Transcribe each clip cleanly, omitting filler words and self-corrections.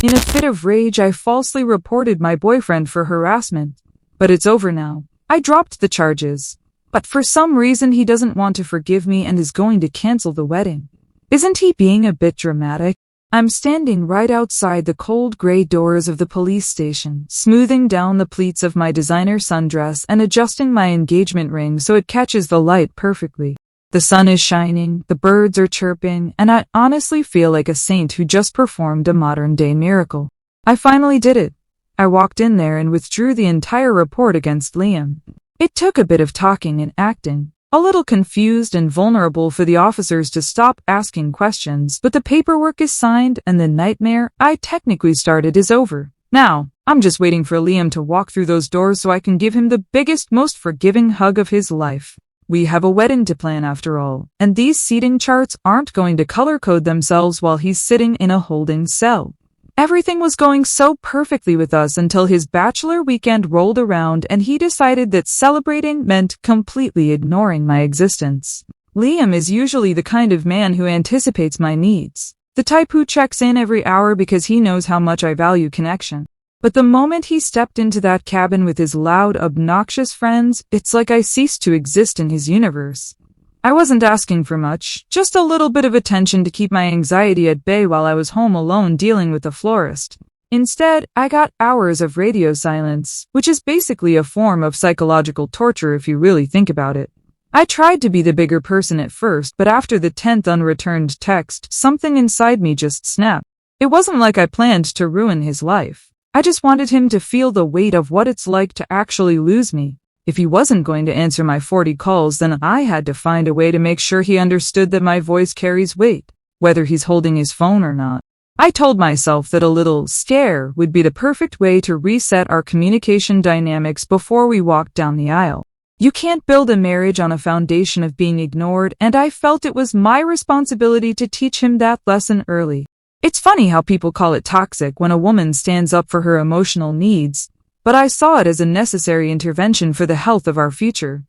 In a fit of rage, I falsely reported my boyfriend for harassment. But it's over now. I dropped the charges. But for some reason he doesn't want to forgive me and is going to cancel the wedding. Isn't he being a bit dramatic? I'm standing right outside the cold gray doors of the police station, smoothing down the pleats of my designer sundress and adjusting my engagement ring so it catches the light perfectly. The sun is shining, the birds are chirping, and I honestly feel like a saint who just performed a modern-day miracle. I finally did it. I walked in there and withdrew the entire report against Liam. It took a bit of talking and acting. A little confused and vulnerable for the officers to stop asking questions, but the paperwork is signed and the nightmare I technically started is over. Now, I'm just waiting for Liam to walk through those doors so I can give him the biggest, most forgiving hug of his life. We have a wedding to plan after all, and these seating charts aren't going to color code themselves while he's sitting in a holding cell. Everything was going so perfectly with us until his bachelor weekend rolled around and he decided that celebrating meant completely ignoring my existence. Liam is usually the kind of man who anticipates my needs, the type who checks in every hour because he knows how much I value connection. But the moment he stepped into that cabin with his loud, obnoxious friends, it's like I ceased to exist in his universe. I wasn't asking for much, just a little bit of attention to keep my anxiety at bay while I was home alone dealing with the florist. Instead, I got hours of radio silence, which is basically a form of psychological torture if you really think about it. I tried to be the bigger person at first, but after the 10th unreturned text, something inside me just snapped. It wasn't like I planned to ruin his life. I just wanted him to feel the weight of what it's like to actually lose me. If he wasn't going to answer my 40 calls, then I had to find a way to make sure he understood that my voice carries weight, whether he's holding his phone or not. I told myself that a little scare would be the perfect way to reset our communication dynamics before we walked down the aisle. You can't build a marriage on a foundation of being ignored, and I felt it was my responsibility to teach him that lesson early. It's funny how people call it toxic when a woman stands up for her emotional needs, but I saw it as a necessary intervention for the health of our future.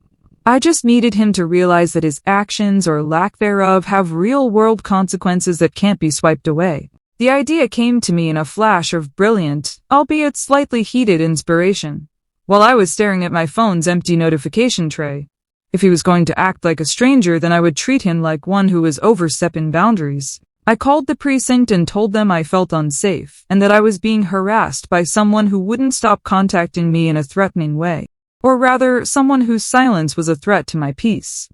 I just needed him to realize that his actions or lack thereof have real-world consequences that can't be swiped away. The idea came to me in a flash of brilliant, albeit slightly heated inspiration, while I was staring at my phone's empty notification tray. If he was going to act like a stranger, then I would treat him like one who was overstepping boundaries. I called the precinct and told them I felt unsafe, and that I was being harassed by someone who wouldn't stop contacting me in a threatening way. Or rather, someone whose silence was a threat to my peace.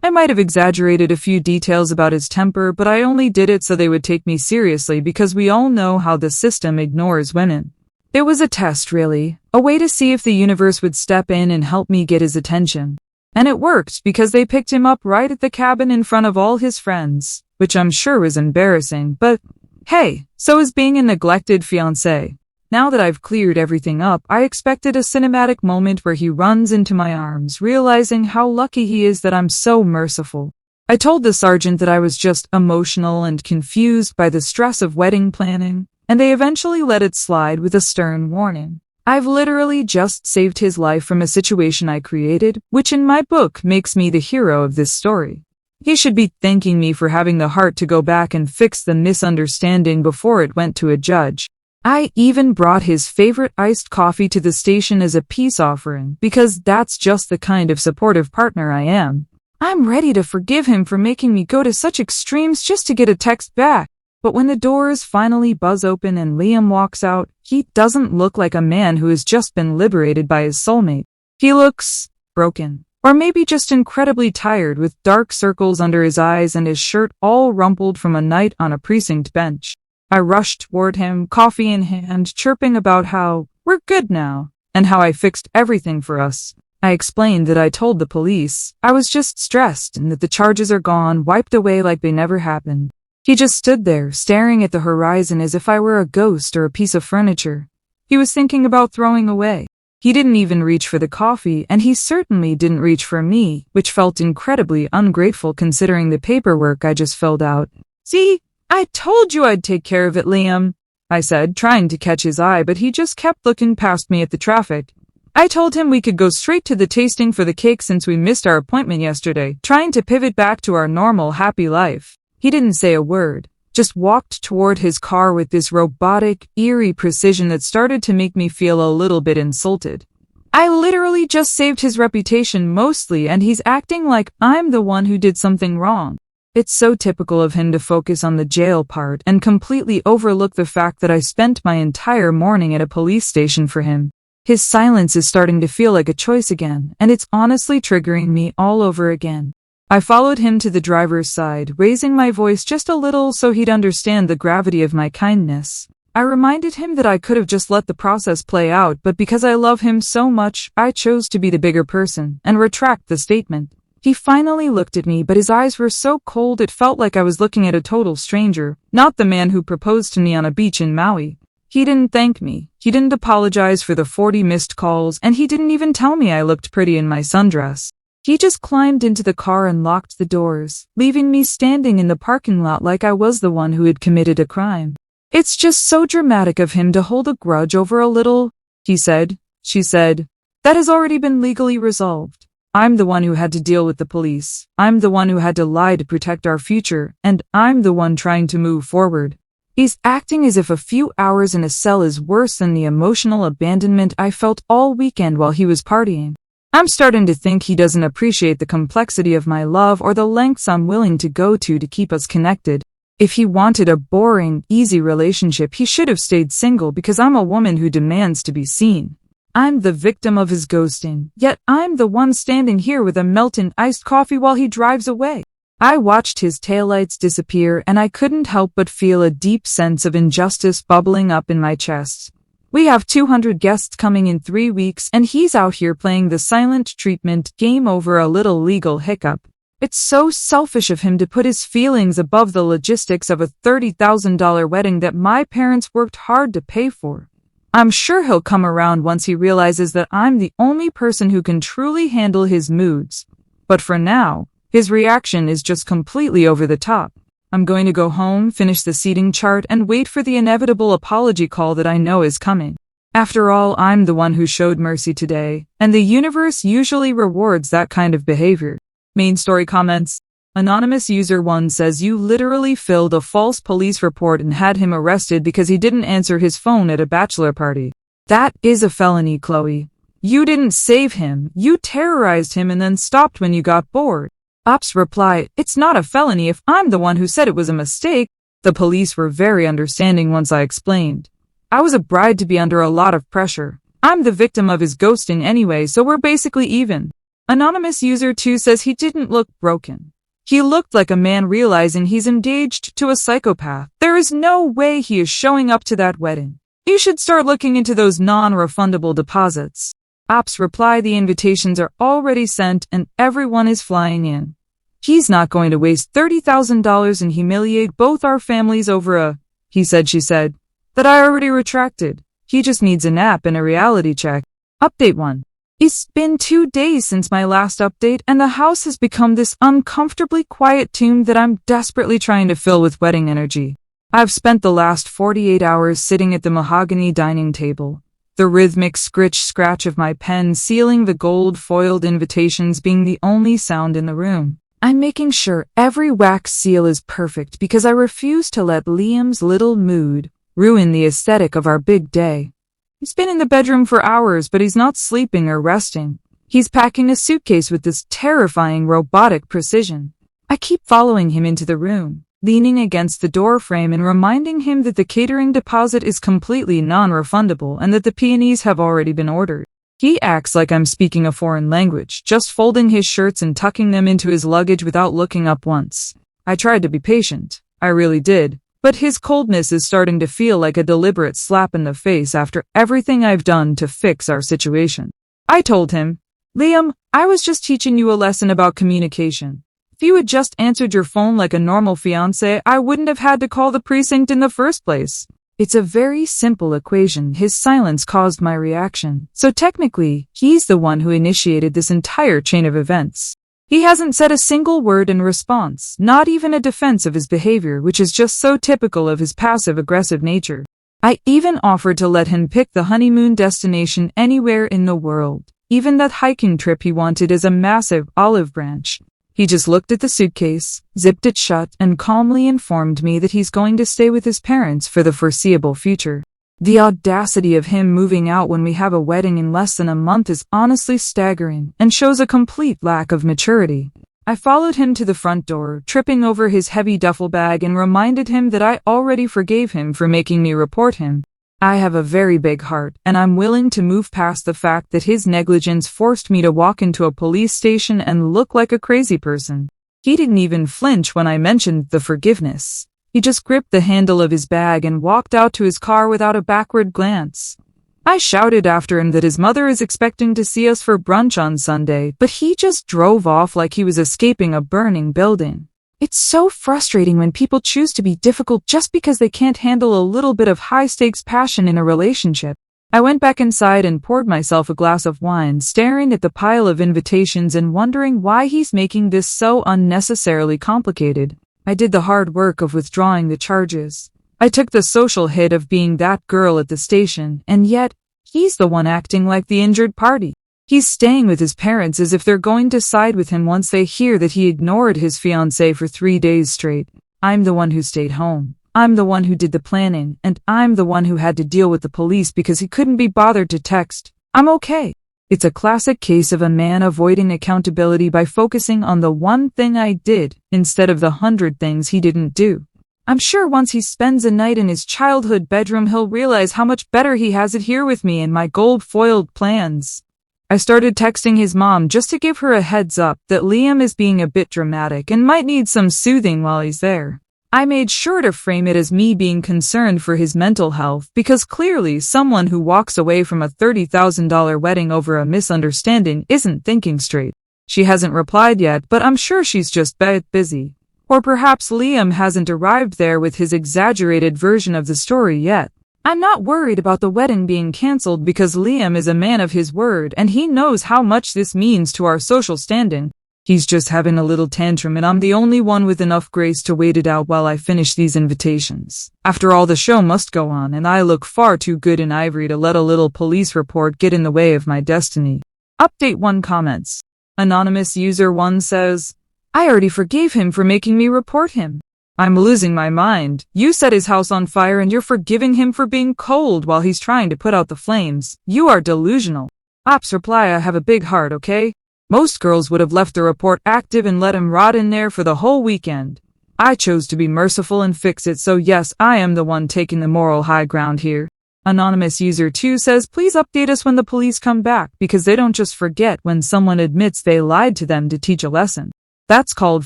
I might have exaggerated a few details about his temper, but I only did it so they would take me seriously because we all know how the system ignores women. It was a test, really, a way to see if the universe would step in and help me get his attention. And it worked because they picked him up right at the cabin in front of all his friends, which I'm sure was embarrassing, but hey, so is being a neglected fiancé. Now that I've cleared everything up, I expected a cinematic moment where he runs into my arms, realizing how lucky he is that I'm so merciful. I told the sergeant that I was just emotional and confused by the stress of wedding planning, and they eventually let it slide with a stern warning. I've literally just saved his life from a situation I created, which in my book makes me the hero of this story. He should be thanking me for having the heart to go back and fix the misunderstanding before it went to a judge. I even brought his favorite iced coffee to the station as a peace offering, because that's just the kind of supportive partner I am. I'm ready to forgive him for making me go to such extremes just to get a text back. But when the doors finally buzz open and Liam walks out, he doesn't look like a man who has just been liberated by his soulmate. He looks broken. Or maybe just incredibly tired, with dark circles under his eyes and his shirt all rumpled from a night on a precinct bench. I rushed toward him, coffee in hand, chirping about how we're good now, and how I fixed everything for us. I explained that I told the police I was just stressed and that the charges are gone, wiped away like they never happened. He just stood there, staring at the horizon as if I were a ghost or a piece of furniture he was thinking about throwing away. He didn't even reach for the coffee, and he certainly didn't reach for me, which felt incredibly ungrateful considering the paperwork I just filled out. "See, I told you I'd take care of it, Liam," I said, trying to catch his eye, but he just kept looking past me at the traffic. I told him we could go straight to the tasting for the cake since we missed our appointment yesterday, trying to pivot back to our normal, happy life. He didn't say a word. just walked toward his car with this robotic, eerie precision that started to make me feel a little bit insulted. I literally just saved his reputation mostly, and he's acting like I'm the one who did something wrong. It's so typical of him to focus on the jail part and completely overlook the fact that I spent my entire morning at a police station for him. His silence is starting to feel like a choice again, and it's honestly triggering me all over again. I followed him to the driver's side, raising my voice just a little so he'd understand the gravity of my kindness. I reminded him that I could have just let the process play out, but because I love him so much, I chose to be the bigger person and retract the statement. He finally looked at me, but his eyes were so cold it felt like I was looking at a total stranger, not the man who proposed to me on a beach in Maui. He didn't thank me, he didn't apologize for the 40 missed calls, and he didn't even tell me I looked pretty in my sundress. He just climbed into the car and locked the doors, leaving me standing in the parking lot like I was the one who had committed a crime. It's just so dramatic of him to hold a grudge over a little, he said, she said, that has already been legally resolved. I'm the one who had to deal with the police. I'm the one who had to lie to protect our future, and I'm the one trying to move forward. He's acting as if a few hours in a cell is worse than the emotional abandonment I felt all weekend while he was partying. I'm starting to think he doesn't appreciate the complexity of my love or the lengths I'm willing to go to keep us connected. If he wanted a boring, easy relationship, he should have stayed single because I'm a woman who demands to be seen. I'm the victim of his ghosting, yet I'm the one standing here with a melting iced coffee while he drives away. I watched his taillights disappear and I couldn't help but feel a deep sense of injustice bubbling up in my chest. We have 200 guests coming in 3 weeks and he's out here playing the silent treatment game over a little legal hiccup. It's so selfish of him to put his feelings above the logistics of a $30,000 wedding that my parents worked hard to pay for. I'm sure he'll come around once he realizes that I'm the only person who can truly handle his moods. But for now, his reaction is just completely over the top. I'm going to go home, finish the seating chart, and wait for the inevitable apology call that I know is coming. After all, I'm the one who showed mercy today, and the universe usually rewards that kind of behavior. Main story comments. Anonymous user 1 says you literally filled a false police report and had him arrested because he didn't answer his phone at a bachelor party. That is a felony, Chloe. You didn't save him, you terrorized him and then stopped when you got bored. Ops reply, it's not a felony if I'm the one who said it was a mistake. The police were very understanding once I explained. I was a bride to be under a lot of pressure. I'm the victim of his ghosting anyway, so we're basically even. Anonymous user 2 says he didn't look broken. He looked like a man realizing he's engaged to a psychopath. There is no way he is showing up to that wedding. You should start looking into those non-refundable deposits. Ops reply the invitations are already sent and everyone is flying in. He's not going to waste $30,000 and humiliate both our families over a, he said, she said, that I already retracted. He just needs a nap and a reality check. Update 1. It's been 2 days since my last update and the house has become this uncomfortably quiet tomb that I'm desperately trying to fill with wedding energy. I've spent the last 48 hours sitting at the mahogany dining table, the rhythmic scritch-scratch of my pen sealing the gold-foiled invitations being the only sound in the room. I'm making sure every wax seal is perfect because I refuse to let Liam's little mood ruin the aesthetic of our big day. He's been in the bedroom for hours, but he's not sleeping or resting. He's packing a suitcase with this terrifying robotic precision. I keep following him into the room, leaning against the door frame and reminding him that the catering deposit is completely non-refundable and that the peonies have already been ordered. He acts like I'm speaking a foreign language, just folding his shirts and tucking them into his luggage without looking up once. I tried to be patient. I really did. But his coldness is starting to feel like a deliberate slap in the face after everything I've done to fix our situation. I told him, Liam, I was just teaching you a lesson about communication. If you had just answered your phone like a normal fiancé, I wouldn't have had to call the precinct in the first place. It's a very simple equation. His silence caused my reaction. So technically, he's the one who initiated this entire chain of events. He hasn't said a single word in response, not even a defense of his behavior, which is just so typical of his passive-aggressive nature. I even offered to let him pick the honeymoon destination anywhere in the world, even that hiking trip he wanted as a massive olive branch. He just looked at the suitcase, zipped it shut, and calmly informed me that he's going to stay with his parents for the foreseeable future. The audacity of him moving out when we have a wedding in less than a month is honestly staggering and shows a complete lack of maturity. I followed him to the front door, tripping over his heavy duffel bag, and reminded him that I already forgave him for making me report him. I have a very big heart, and I'm willing to move past the fact that his negligence forced me to walk into a police station and look like a crazy person. He didn't even flinch when I mentioned the forgiveness. He just gripped the handle of his bag and walked out to his car without a backward glance. I shouted after him that his mother is expecting to see us for brunch on Sunday, but he just drove off like he was escaping a burning building. It's so frustrating when people choose to be difficult just because they can't handle a little bit of high-stakes passion in a relationship. I went back inside and poured myself a glass of wine, staring at the pile of invitations and wondering why he's making this so unnecessarily complicated. I did the hard work of withdrawing the charges. I took the social hit of being that girl at the station, and yet, he's the one acting like the injured party. He's staying with his parents as if they're going to side with him once they hear that he ignored his fiancée for 3 days straight. I'm the one who stayed home. I'm the one who did the planning, and I'm the one who had to deal with the police because he couldn't be bothered to text. I'm okay. It's a classic case of a man avoiding accountability by focusing on the one thing I did instead of the 100 things he didn't do. I'm sure once he spends a night in his childhood bedroom, he'll realize how much better he has it here with me and my gold-foiled plans. I started texting his mom just to give her a heads up that Liam is being a bit dramatic and might need some soothing while he's there. I made sure to frame it as me being concerned for his mental health because clearly someone who walks away from a $30,000 wedding over a misunderstanding isn't thinking straight. She hasn't replied yet, but I'm sure she's just busy. Or perhaps Liam hasn't arrived there with his exaggerated version of the story yet. I'm not worried about the wedding being cancelled because Liam is a man of his word and he knows how much this means to our social standing. He's just having a little tantrum and I'm the only one with enough grace to wait it out while I finish these invitations. After all, the show must go on and I look far too good in ivory to let a little police report get in the way of my destiny. Update 1 comments. Anonymous user 1 says, I already forgave him for making me report him. I'm losing my mind. You set his house on fire and you're forgiving him for being cold while he's trying to put out the flames. You are delusional. Ops reply, I have a big heart, okay? Most girls would have left the report active and let him rot in there for the whole weekend. I chose to be merciful and fix it, so yes, I am the one taking the moral high ground here. Anonymous user 2 says, please update us when the police come back because they don't just forget when someone admits they lied to them to teach a lesson. That's called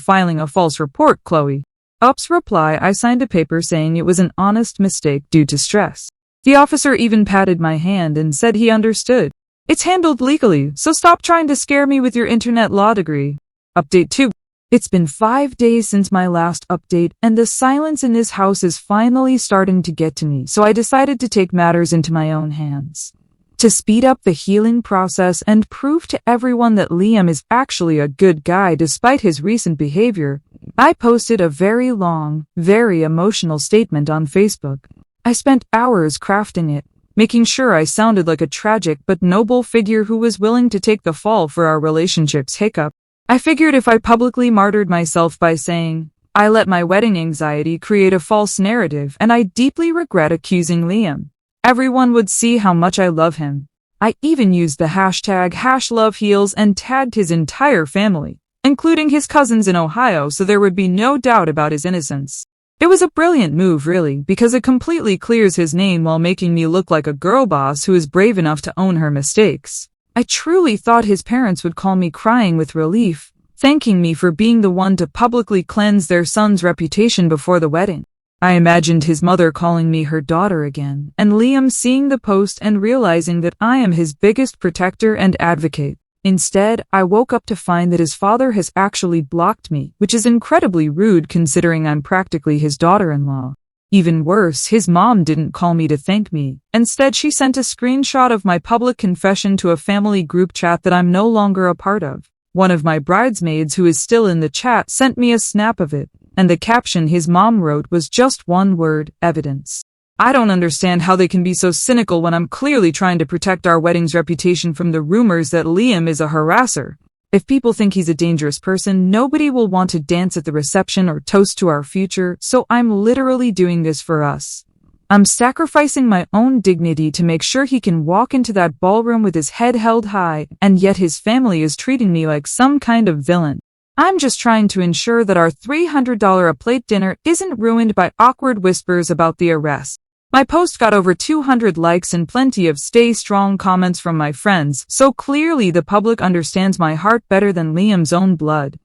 filing a false report, Chloe. Ups reply, I signed a paper saying it was an honest mistake due to stress. The officer even patted my hand and said he understood. It's handled legally, so stop trying to scare me with your internet law degree. Update 2. It's been 5 days since my last update, and the silence in this house is finally starting to get to me, so I decided to take matters into my own hands. To speed up the healing process and prove to everyone that Liam is actually a good guy despite his recent behavior, I posted a very long, very emotional statement on Facebook. I spent hours crafting it, making sure I sounded like a tragic but noble figure who was willing to take the fall for our relationship's hiccup. I figured if I publicly martyred myself by saying, I let my wedding anxiety create a false narrative and I deeply regret accusing Liam, everyone would see how much I love him. I even used the hashtag #LoveHeals and tagged his entire family, including his cousins in Ohio, so there would be no doubt about his innocence. It was a brilliant move, really, because it completely clears his name while making me look like a girl boss who is brave enough to own her mistakes. I truly thought his parents would call me crying with relief, thanking me for being the one to publicly cleanse their son's reputation before the wedding. I imagined his mother calling me her daughter again, and Liam seeing the post and realizing that I am his biggest protector and advocate. Instead, I woke up to find that his father has actually blocked me, which is incredibly rude considering I'm practically his daughter-in-law. Even worse, his mom didn't call me to thank me. Instead, she sent a screenshot of my public confession to a family group chat that I'm no longer a part of. One of my bridesmaids, who is still in the chat, sent me a snap of it, and the caption his mom wrote was just one word: evidence. I don't understand how they can be so cynical when I'm clearly trying to protect our wedding's reputation from the rumors that Liam is a harasser. If people think he's a dangerous person, nobody will want to dance at the reception or toast to our future, so I'm literally doing this for us. I'm sacrificing my own dignity to make sure he can walk into that ballroom with his head held high, and yet his family is treating me like some kind of villain. I'm just trying to ensure that our $300 a plate dinner isn't ruined by awkward whispers about the arrest. My post got over 200 likes and plenty of stay strong comments from my friends, so clearly the public understands my heart better than Liam's own blood.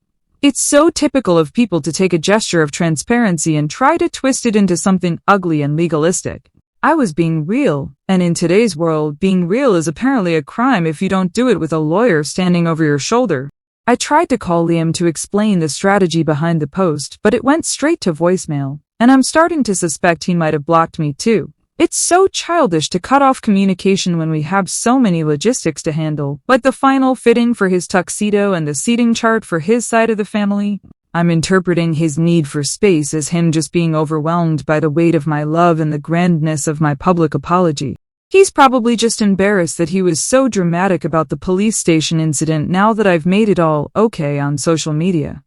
It's so typical of people to take a gesture of transparency and try to twist it into something ugly and legalistic. I was being real, and in today's world, being real is apparently a crime if you don't do it with a lawyer standing over your shoulder. I tried to call Liam to explain the strategy behind the post, but it went straight to voicemail, and I'm starting to suspect he might have blocked me too. It's so childish to cut off communication when we have so many logistics to handle, like the final fitting for his tuxedo and the seating chart for his side of the family. I'm interpreting his need for space as him just being overwhelmed by the weight of my love and the grandness of my public apology. He's probably just embarrassed that he was so dramatic about the police station incident now that I've made it all okay on social media.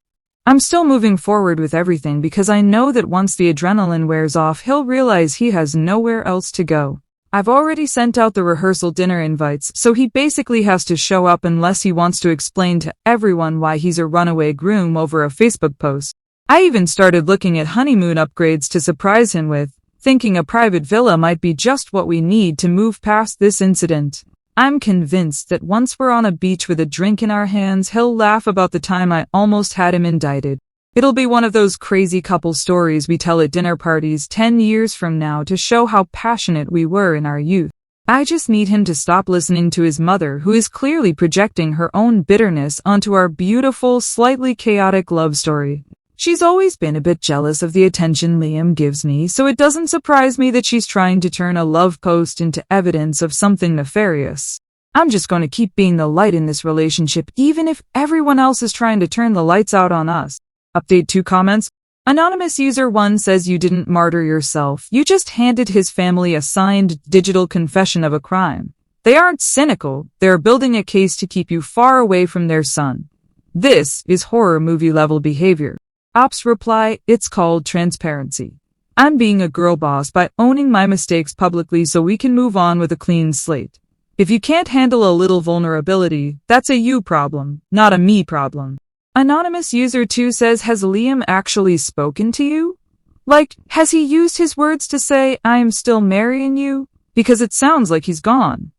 I'm still moving forward with everything because I know that once the adrenaline wears off, he'll realize he has nowhere else to go. I've already sent out the rehearsal dinner invites, so he basically has to show up unless he wants to explain to everyone why he's a runaway groom over a Facebook post. I even started looking at honeymoon upgrades to surprise him with, thinking a private villa might be just what we need to move past this incident. I'm convinced that once we're on a beach with a drink in our hands, he'll laugh about the time I almost had him indicted. It'll be one of those crazy couple stories we tell at dinner parties 10 years from now to show how passionate we were in our youth. I just need him to stop listening to his mother, who is clearly projecting her own bitterness onto our beautiful, slightly chaotic love story. She's always been a bit jealous of the attention Liam gives me, so it doesn't surprise me that she's trying to turn a love post into evidence of something nefarious. I'm just going to keep being the light in this relationship even if everyone else is trying to turn the lights out on us. Update 2 comments. Anonymous user 1 says you didn't martyr yourself, you just handed his family a signed digital confession of a crime. They aren't cynical, they're building a case to keep you far away from their son. This is horror movie level behavior. Ops reply, it's called transparency. I'm being a girl boss by owning my mistakes publicly so we can move on with a clean slate. If you can't handle a little vulnerability, that's a you problem, not a me problem. Anonymous user 2 says, has Liam actually spoken to you? Like, has he used his words to say, I am still marrying you? Because it sounds like he's gone.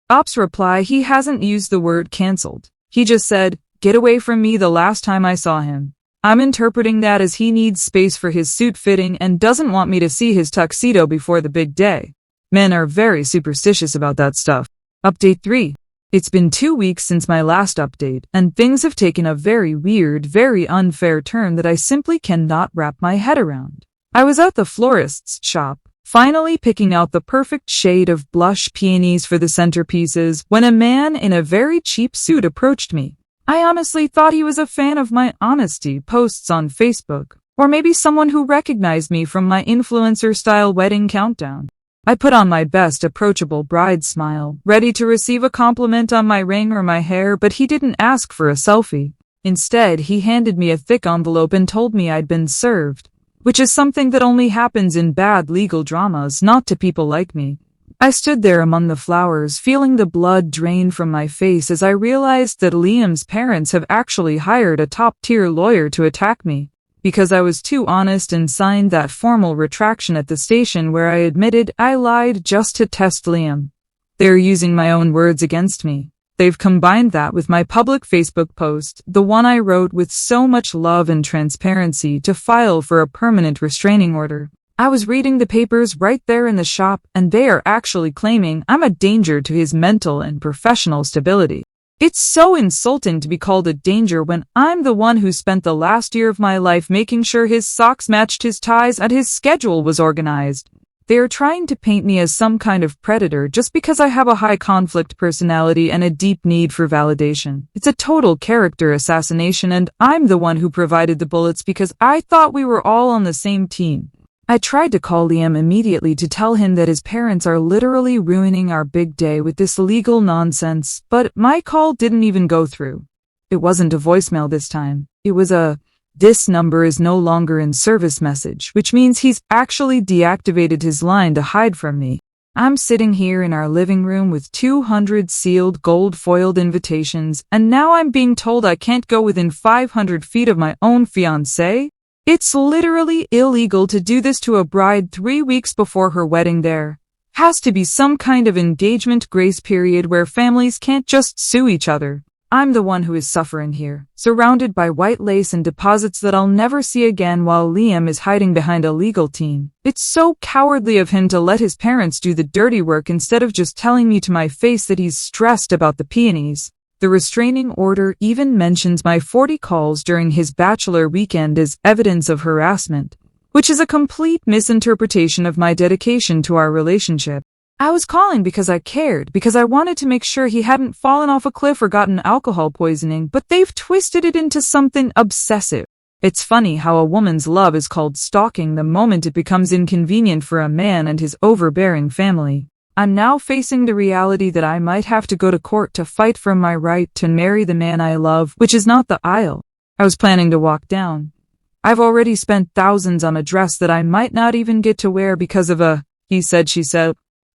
Ops reply, he hasn't used the word cancelled. He just said, get away from me the last time I saw him. I'm interpreting that as he needs space for his suit fitting and doesn't want me to see his tuxedo before the big day. Men are very superstitious about that stuff. Update 3. It's been 2 weeks since my last update, and things have taken a very weird, very unfair turn that I simply cannot wrap my head around. I was at the florist's shop, finally picking out the perfect shade of blush peonies for the centerpieces, when a man in a very cheap suit approached me. I honestly thought he was a fan of my honesty posts on Facebook, or maybe someone who recognized me from my influencer-style wedding countdown. I put on my best approachable bride smile, ready to receive a compliment on my ring or my hair, but he didn't ask for a selfie. Instead, he handed me a thick envelope and told me I'd been served, which is something that only happens in bad legal dramas, not to people like me. I stood there among the flowers, feeling the blood drain from my face as I realized that Liam's parents have actually hired a top-tier lawyer to attack me, because I was too honest and signed that formal retraction at the station where I admitted I lied just to test Liam. They're using my own words against me. They've combined that with my public Facebook post, the one I wrote with so much love and transparency, to file for a permanent restraining order. I was reading the papers right there in the shop, and they are actually claiming I'm a danger to his mental and professional stability. It's so insulting to be called a danger when I'm the one who spent the last year of my life making sure his socks matched his ties and his schedule was organized. They are trying to paint me as some kind of predator just because I have a high conflict personality and a deep need for validation. It's a total character assassination, and I'm the one who provided the bullets because I thought we were all on the same team. I tried to call Liam immediately to tell him that his parents are literally ruining our big day with this legal nonsense, but my call didn't even go through. It wasn't a voicemail this time. It was a "this number is no longer in service" message, which means he's actually deactivated his line to hide from me. I'm sitting here in our living room with 200 sealed gold-foiled invitations, and now I'm being told I can't go within 500 feet of my own fiancé? It's literally illegal to do this to a bride 3 weeks before her wedding. There has to be some kind of engagement grace period where families can't just sue each other. I'm the one who is suffering here, surrounded by white lace and deposits that I'll never see again while Liam is hiding behind a legal team. It's so cowardly of him to let his parents do the dirty work instead of just telling me to my face that he's stressed about the peonies. The restraining order even mentions my 40 calls during his bachelor weekend as evidence of harassment, which is a complete misinterpretation of my dedication to our relationship. I was calling because I cared, because I wanted to make sure he hadn't fallen off a cliff or gotten alcohol poisoning, but they've twisted it into something obsessive. It's funny how a woman's love is called stalking the moment it becomes inconvenient for a man and his overbearing family. I'm now facing the reality that I might have to go to court to fight for my right to marry the man I love, which is not the aisle I was planning to walk down. I've already spent thousands on a dress that I might not even get to wear because of a he said, she said,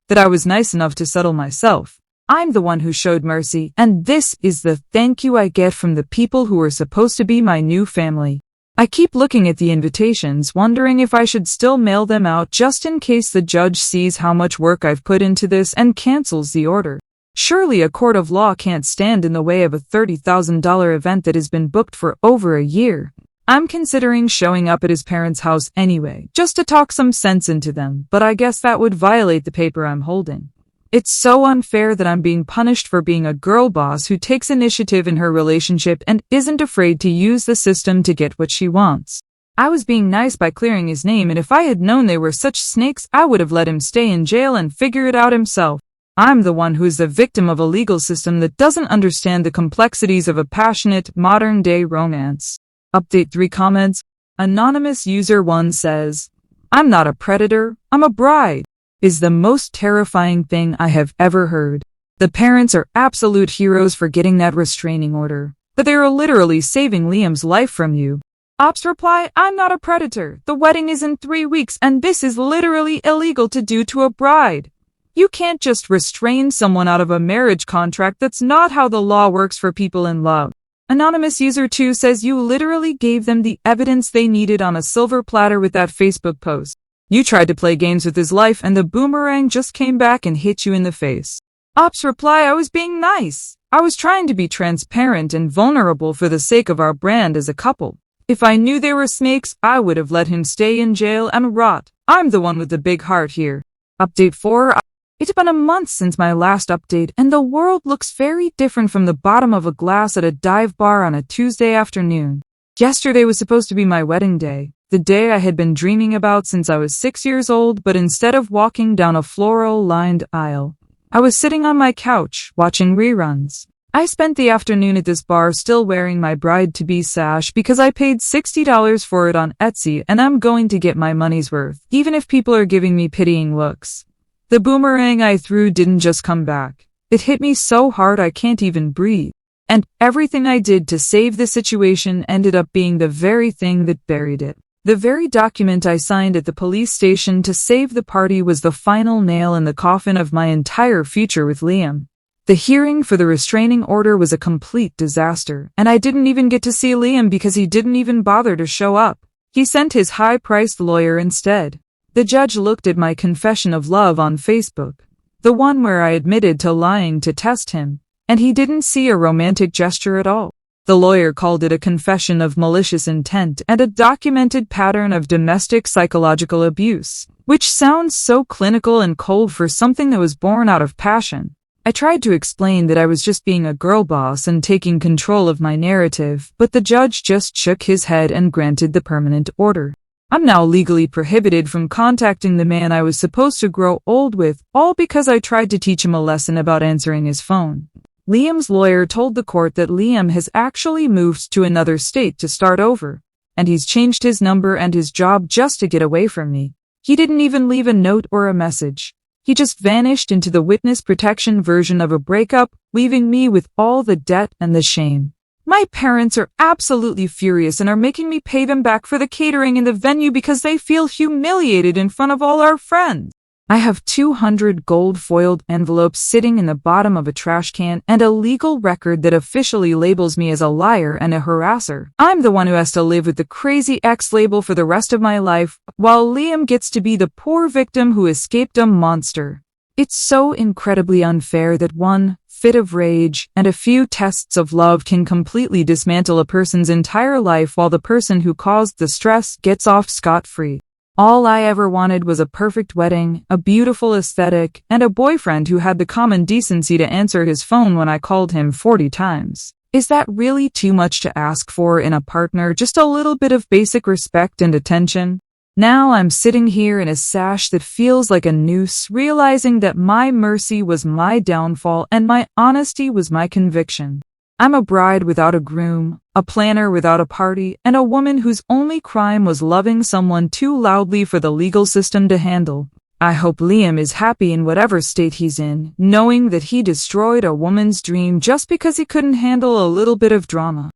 that I was nice enough to settle myself. I'm the one who showed mercy, and this is the thank you I get from the people who are supposed to be my new family. I keep looking at the invitations, wondering if I should still mail them out just in case the judge sees how much work I've put into this and cancels the order. Surely a court of law can't stand in the way of a $30,000 event that has been booked for over a year. I'm considering showing up at his parents' house anyway, just to talk some sense into them, but I guess that would violate the paper I'm holding. It's so unfair that I'm being punished for being a girl boss who takes initiative in her relationship and isn't afraid to use the system to get what she wants. I was being nice by clearing his name, and if I had known they were such snakes, I would have let him stay in jail and figure it out himself. I'm the one who is the victim of a legal system that doesn't understand the complexities of a passionate, modern-day romance. Update 3 comments. Anonymous user 1 says, "I'm not a predator, I'm a bride," is the most terrifying thing I have ever heard. The parents are absolute heroes for getting that restraining order, but they are literally saving Liam's life from you. Ops reply, "I'm not a predator. The wedding is in 3 weeks and this is literally illegal to do to a bride. You can't just restrain someone out of a marriage contract. That's not how the law works for people in love." Anonymous user 2 says, "You literally gave them the evidence they needed on a silver platter with that Facebook post. You tried to play games with his life and the boomerang just came back and hit you in the face." Ops reply, "I was being nice. I was trying to be transparent and vulnerable for the sake of our brand as a couple. If I knew they were snakes, I would have let him stay in jail and rot. I'm the one with the big heart here." Update 4. It's been a month since my last update, and the world looks very different from the bottom of a glass at a dive bar on a Tuesday afternoon. Yesterday was supposed to be my wedding day, the day I had been dreaming about since I was 6 years old, but instead of walking down a floral-lined aisle, I was sitting on my couch, watching reruns. I spent the afternoon at this bar still wearing my bride-to-be sash because I paid $60 for it on Etsy, and I'm going to get my money's worth, even if people are giving me pitying looks. The boomerang I threw didn't just come back. It hit me so hard I can't even breathe. And everything I did to save the situation ended up being the very thing that buried it. The very document I signed at the police station to save the party was the final nail in the coffin of my entire future with Liam. The hearing for the restraining order was a complete disaster, and I didn't even get to see Liam because he didn't even bother to show up. He sent his high-priced lawyer instead. The judge looked at my confession of love on Facebook, the one where I admitted to lying to test him, and he didn't see a romantic gesture at all. The lawyer called it a confession of malicious intent and a documented pattern of domestic psychological abuse, which sounds so clinical and cold for something that was born out of passion. I tried to explain that I was just being a girl boss and taking control of my narrative, but the judge just shook his head and granted the permanent order. I'm now legally prohibited from contacting the man I was supposed to grow old with, all because I tried to teach him a lesson about answering his phone. Liam's lawyer told the court that Liam has actually moved to another state to start over, and he's changed his number and his job just to get away from me. He didn't even leave a note or a message. He just vanished into the witness protection version of a breakup, leaving me with all the debt and the shame. My parents are absolutely furious and are making me pay them back for the catering in the venue because they feel humiliated in front of all our friends. I have 200 gold foiled envelopes sitting in the bottom of a trash can and a legal record that officially labels me as a liar and a harasser. I'm the one who has to live with the crazy X label for the rest of my life, while Liam gets to be the poor victim who escaped a monster. It's so incredibly unfair that one fit of rage and a few tests of love can completely dismantle a person's entire life while the person who caused the stress gets off scot-free. All I ever wanted was a perfect wedding, a beautiful aesthetic, and a boyfriend who had the common decency to answer his phone when I called him 40 times. Is that really too much to ask for in a partner? Just a little bit of basic respect and attention? Now I'm sitting here in a sash that feels like a noose, realizing that my mercy was my downfall and my honesty was my conviction. I'm a bride without a groom, a planner without a party, and a woman whose only crime was loving someone too loudly for the legal system to handle. I hope Liam is happy in whatever state he's in, knowing that he destroyed a woman's dream just because he couldn't handle a little bit of drama.